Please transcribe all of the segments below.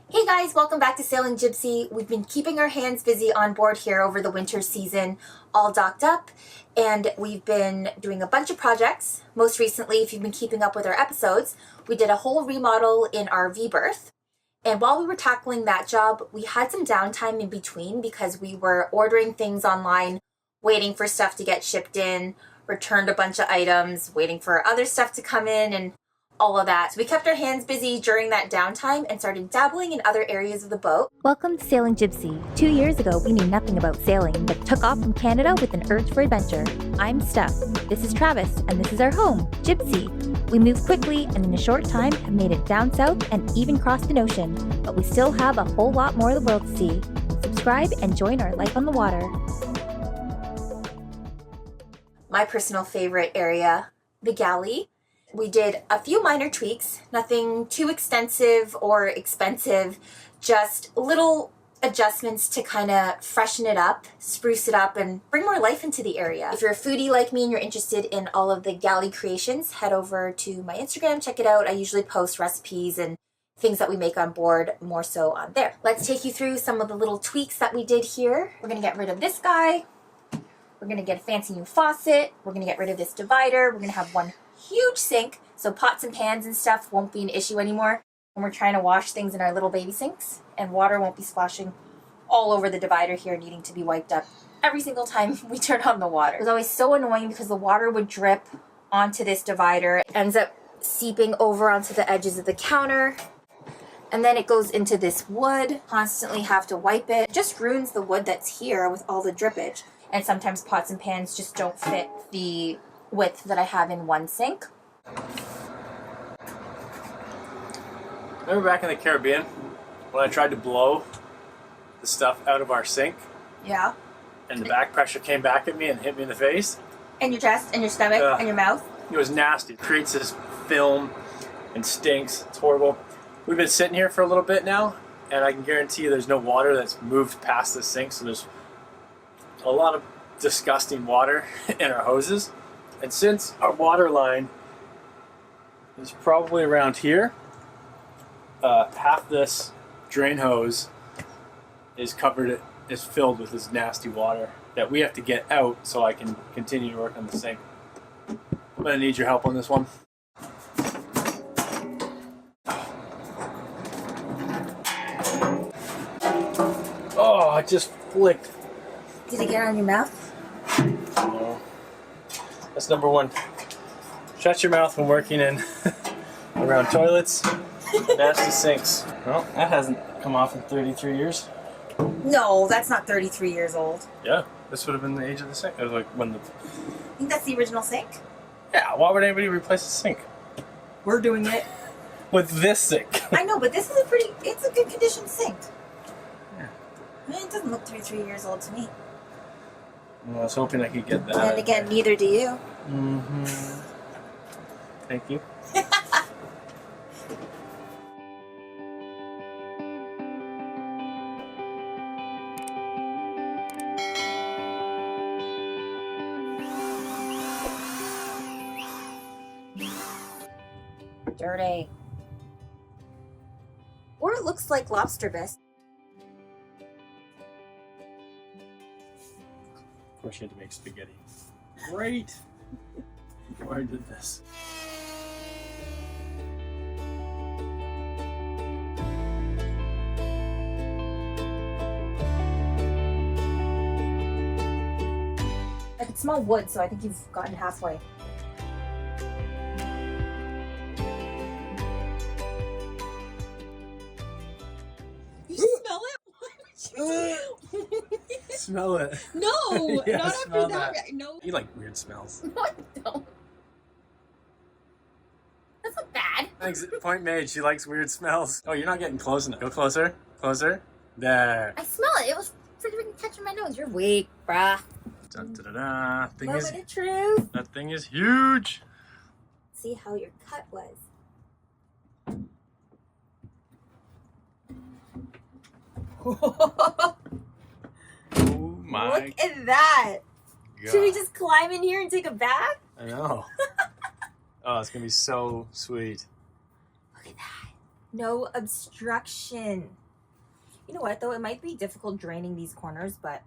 Hey guys, welcome back to Sailing Jibsea. We've been keeping our hands busy on board here over the winter season, all docked up, and we've been doing a bunch of projects. Most recently, if you've been keeping up with our episodes, we did a whole remodel in our vberth. And while we were tackling that job, we had some downtime in between because we were ordering things online, waiting for stuff to get shipped in, returned a bunch of items, waiting for other stuff to come in, and all of that. So we kept our hands busy during that downtime and started dabbling in other areas of the boat. Welcome to Sailing Jibsea. 2 years ago, we knew nothing about sailing, but took off from Canada with an urge for adventure. I'm Steph. This is Travis, and this is our home, Jibsea. We moved quickly, and in a short time, have made it down south and even crossed an ocean. But we still have a whole lot more of the world to see. Subscribe and join our life on the water. My personal favorite area, the galley. We did a few minor tweaks, nothing too extensive or expensive, just little adjustments to kind of freshen it up, spruce it up, and bring more life into the area. If you're a foodie like me and you're interested in all of the galley creations, head over to my Instagram, check it out. I usually post recipes and things that we make on board, more so on there. Let's take you through some of the little tweaks that we did here. We're gonna get rid of this guy. We're gonna get a fancy new faucet. We're gonna get rid of this divider. We're gonna have one huge sink, so pots and pans and stuff won't be an issue anymore when we're trying to wash things in our little baby sinks, and water won't be splashing all over the divider here, needing to be wiped up every single time we turn on the water. It was always so annoying because the water would drip onto this divider. It ends up seeping over onto the edges of the counter, and then it goes into this wood. Constantly have to wipe it. It just ruins the wood that's here with all the drippage. And sometimes pots and pans just don't fit the width that I have in one sink. Remember back in the Caribbean when I tried to blow the stuff out of our sink? Yeah. And the back pressure came back at me and hit me in the face? And your chest, and your stomach, and your mouth. It was nasty. It creates this film and stinks. It's horrible. We've been sitting here for a little bit now, and I can guarantee you there's no water that's moved past the sink, so there's a lot of disgusting water in our hoses. And since our water line is probably around here, half this drain hose is filled with this nasty water that we have to get out so I can continue to work on the sink. I'm gonna need your help on this one. Oh, I just flicked. Did it get on your mouth? No. That's number one. Shut your mouth when working in around toilets, nasty sinks. Well, that hasn't come off in 33 years. No, that's not 33 years old. Yeah, this would have been the age of the sink. It was like when the... I think that's the original sink. Yeah, why would anybody replace a sink? We're doing it. With this sink. I know, but this is it's a good condition sink. Yeah. I mean, it doesn't look 33 years old to me. Well, I was hoping I could get that. And again, neither do you. Mm-hmm. Thank you. Dirty. Or it looks like lobster bisque. Of course, you had to make spaghetti. Right before I did this. I can smell wood, so I think you've gotten halfway. You smell it? Smell it. No, Yeah, not smell after that. that. No, You like weird smells. no, I don't. That's not bad. Thanks. Point made. She likes weird smells. Oh, you're not getting close enough. Go closer. Closer. There. I smell it. It was freaking touching my nose. You're weak, bruh. Dun, da, da, da. Moment of truth. That thing is huge. See how your cut was. Oh my Look at that. God. Should we just climb in here and take a bath? I know. Oh, it's gonna be so sweet. Look at that. No obstruction. You know what though? It might be difficult draining these corners, but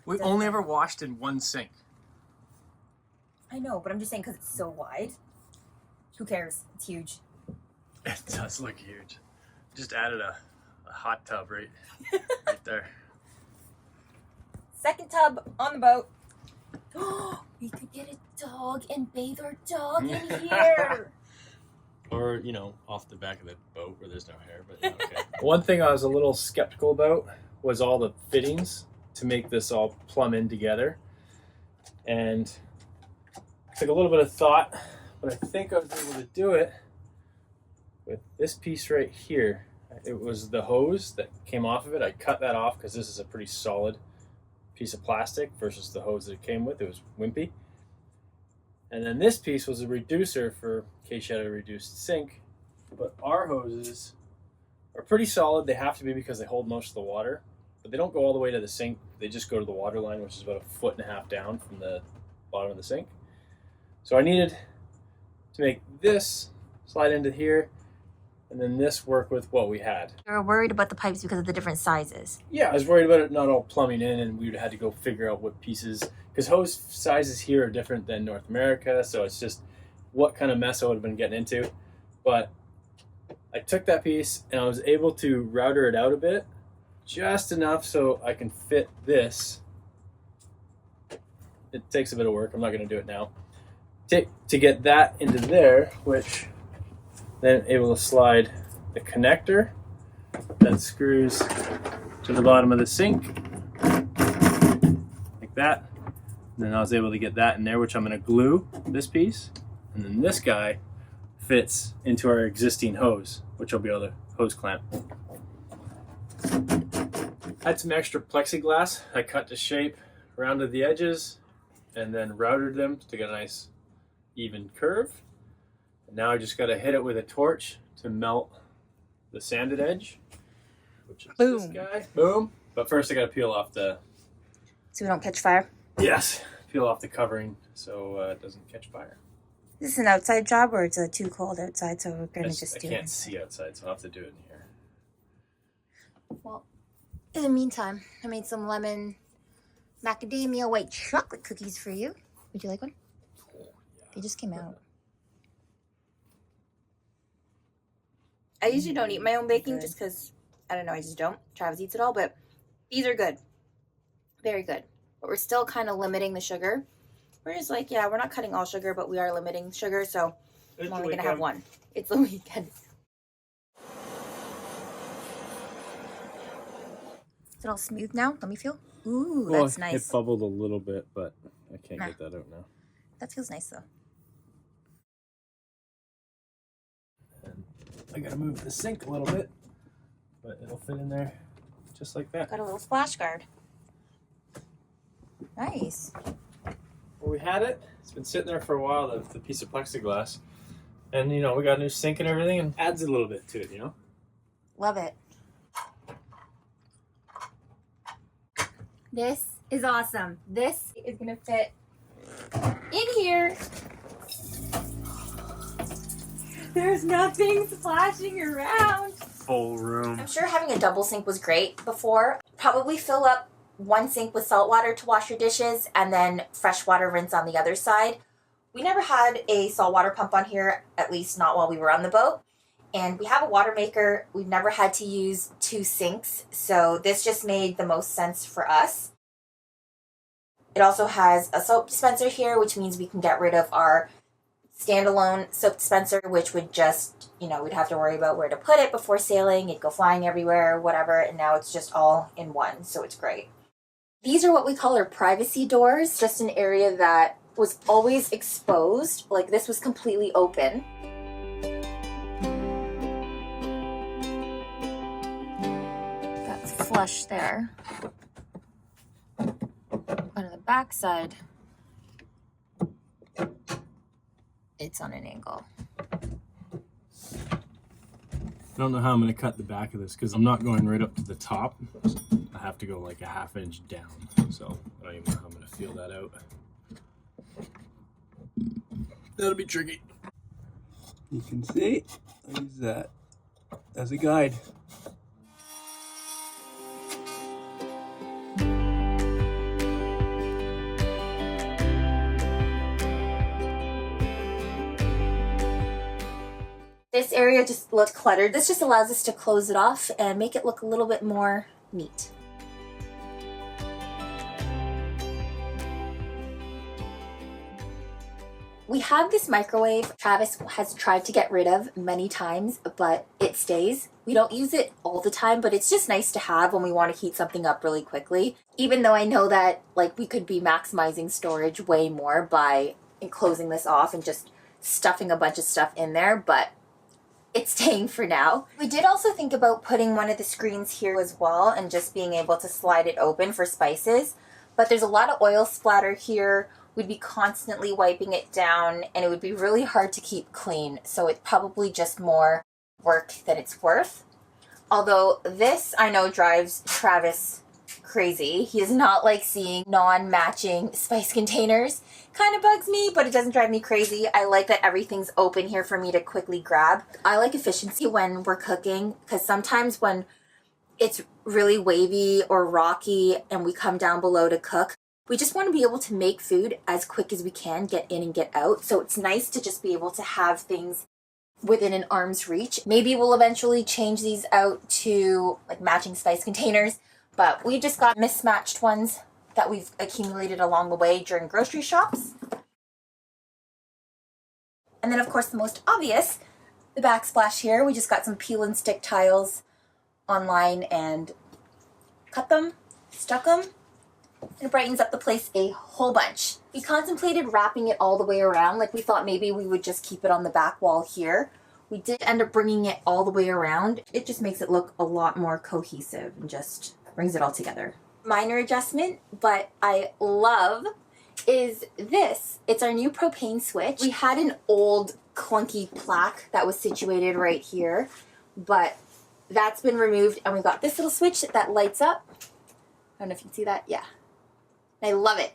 we only ever washed in one sink. I know, but I'm just saying because it's so wide. Who cares? It's huge. It does look huge. Just added a hot tub right there. Second tub on the boat. Oh, we could get a dog and bathe our dog in here. Or, you know, off the back of the boat where there's no hair, but yeah, okay. One thing I was a little skeptical about was all the fittings to make this all plumb in together. And it took a little bit of thought, but I think I was able to do it with this piece right here. It was the hose that came off of it. I cut that off because this is a pretty solid piece of plastic versus the hose that it came with. It was wimpy. And then this piece was a reducer for in case you had a reduced sink. But our hoses are pretty solid. They have to be because they hold most of the water. But they don't go all the way to the sink. They just go to the water line, which is about 1.5 feet down from the bottom of the sink. So I needed to make this slide into here, and then this work with what we had. You were worried about the pipes because of the different sizes. Yeah, I was worried about it not all plumbing in, and we would have to go figure out what pieces, because hose sizes here are different than North America, so it's just what kind of mess I would have been getting into. But I took that piece and I was able to router it out a bit, just enough so I can fit this. It takes a bit of work, I'm not going to do it now. To get that into there, which then able to slide the connector that screws to the bottom of the sink, like that. And then I was able to get that in there, which I'm going to glue this piece. And then this guy fits into our existing hose, which will be able to hose clamp. I had some extra plexiglass. I cut to shape, rounded the edges, and then routed them to get a nice even curve. And now I just got to hit it with a torch to melt the sanded edge, which is this guy. Boom. But first I got to peel off the... So we don't catch fire? Yes. Peel off the covering so it doesn't catch fire. Is this an outside job or it's too cold outside, so we're going to just do it? I can't see outside, so I'll have to do it in here. Well, in the meantime, I made some lemon macadamia white chocolate cookies for you. Would you like one? Oh, yeah. They just came out. I usually don't eat my own baking just because, I don't know, I just don't. Travis eats it all, but these are good. Very good. But we're still kind of limiting the sugar. We're just like, yeah, we're not cutting all sugar, but we are limiting sugar, so I'm only going to have one. It's the weekend. Is it all smooth now? Let me feel. Ooh, that's nice. It bubbled a little bit, but I can't get that out now. That feels nice, though. And I got to move the sink a little bit, but it'll fit in there just like that. Got a little splash guard. Nice. Well, we had it. It's been sitting there for a while, the piece of plexiglass. And, you know, we got a new sink and everything, and adds a little bit to it, you know? Love it. This is awesome. This is going to fit in here. There's nothing splashing around. Full room. I'm sure having a double sink was great before. Probably fill up one sink with salt water to wash your dishes and then fresh water rinse on the other side. We never had a saltwater pump on here, at least not while we were on the boat. And we have a WATERMAKER. We've never had to use 2 sinks, so this just made the most sense for us. It also has a soap dispenser here, which means we can get rid of our standalone soap dispenser, which would just, you know, we'd have to worry about where to put it before sailing. It'd go flying everywhere, whatever, and now it's just all in one, so it's great. These are what we call our privacy doors, just an area that was always exposed. Like, this was completely open. That's flush there. But on the back side, it's on an angle. I don't know how I'm going to cut the back of this because I'm not going right up to the top. I have to go like a ½ inch down. So I don't even know how I'm going to feel that out. That'll be tricky. You can see I'll use that as a guide. This area just looked cluttered. This just allows us to close it off and make it look a little bit more neat. We have this microwave Travis has tried to get rid of many times, but it stays. We don't use it all the time, but it's just nice to have when we want to heat something up really quickly. Even though I know that like we could be maximizing storage way more by closing this off and just stuffing a bunch of stuff in there, but it's staying for now. We did also think about putting one of the screens here as well and just being able to slide it open for spices, but there's a lot of oil splatter here. We'd be constantly wiping it down and it would be really hard to keep clean. So it's probably just more work than it's worth. Although this I know drives Travis crazy. He does not like seeing non-matching spice containers. Kind of bugs me, but it doesn't drive me crazy. I like that everything's open here for me to quickly grab. I like efficiency when we're cooking because sometimes when it's really wavy or rocky and we come down below to cook, we just want to be able to make food as quick as we can, get in and get out. So it's nice to just be able to have things within an arm's reach. Maybe we'll eventually change these out to like matching spice containers, but we just got mismatched ones that we've accumulated along the way during grocery shops. And then of course the most obvious, the backsplash here. We just got some peel and stick tiles online and cut them, stuck them. It brightens up the place a whole bunch. We contemplated wrapping it all the way around. Like we thought maybe we would just keep it on the back wall here. We did end up bringing it all the way around. It just makes it look a lot more cohesive and just brings it all together. Minor adjustment, but I love is this. It's our new propane switch. We had an old clunky plaque that was situated right here, but that's been removed and we got this little switch that lights up. I don't know if you can see that. Yeah. I love it.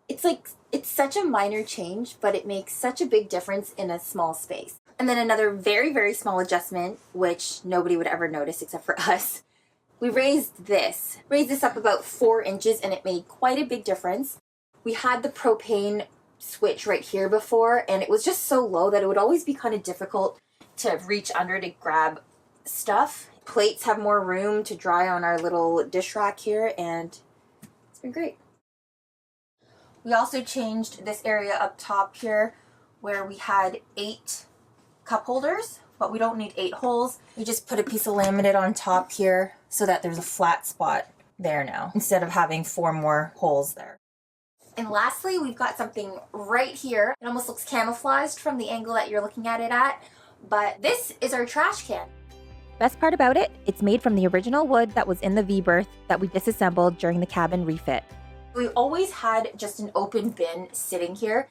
It's such a minor change, but it makes such a big difference in a small space. And then another very, very small adjustment, which nobody would ever notice except for us. We raised this up about 4 inches and it made quite a big difference. We had the propane switch right here before and it was just so low that it would always be kind of difficult to reach under to grab stuff. Plates have more room to dry on our little dish rack here and it's been great. We also changed this area up top here where we had 8 cup holders, but we don't need 8 holes. We just put a piece of laminate on top here so that there's a flat spot there now instead of having 4 more holes there. And lastly, we've got something right here. It almost looks camouflaged from the angle that you're looking at it at, but this is our trash can. Best part about it, it's made from the original wood that was in the vberth that we disassembled during the cabin refit. We always had just an open bin sitting here.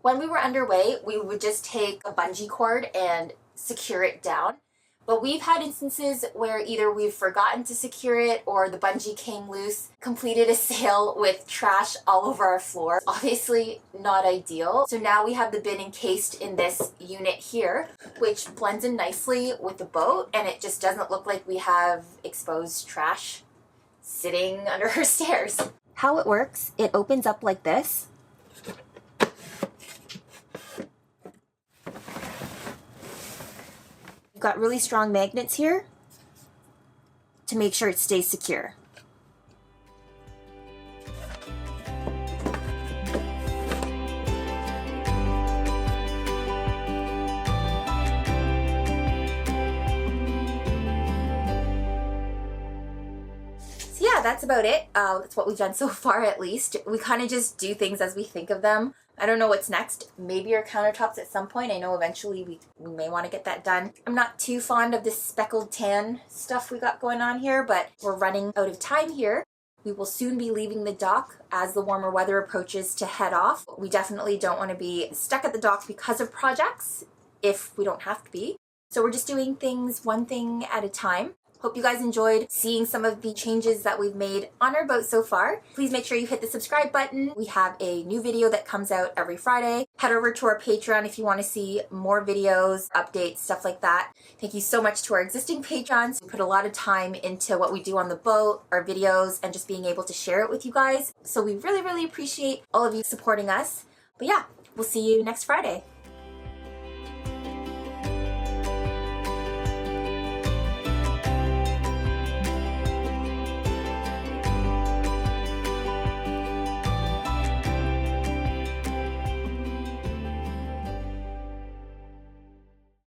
When we were underway, we would just take a bungee cord and secure it down. But we've had instances where either we've forgotten to secure it or the bungee came loose, completed a sail with trash all over our floor. Obviously not ideal. So now we have the bin encased in this unit here, which blends in nicely with the boat and it just doesn't look like we have exposed trash sitting under our stairs. How it works, it opens up like this. We've got really strong magnets here to make sure it stays secure. So yeah, that's about it. That's what we've done so far at least. We kind of just do things as we think of them. I don't know what's next. Maybe our countertops at some point. I know eventually we may want to get that done. I'm not too fond of this speckled tan stuff we got going on here, but we're running out of time here. We will soon be leaving the dock as the warmer weather approaches to head off. We definitely don't want to be stuck at the dock because of projects if we don't have to be. So we're just doing things one thing at a time. Hope you guys enjoyed seeing some of the changes that we've made on our boat so far. Please make sure you hit the subscribe button. We have a new video that comes out every Friday. Head over to our Patreon if you want to see more videos, updates, stuff like that. Thank you so much to our existing patrons. We put a lot of time into what we do on the boat, our videos, and just being able to share it with you guys. So we really, really appreciate all of you supporting us. But yeah, we'll see you next Friday.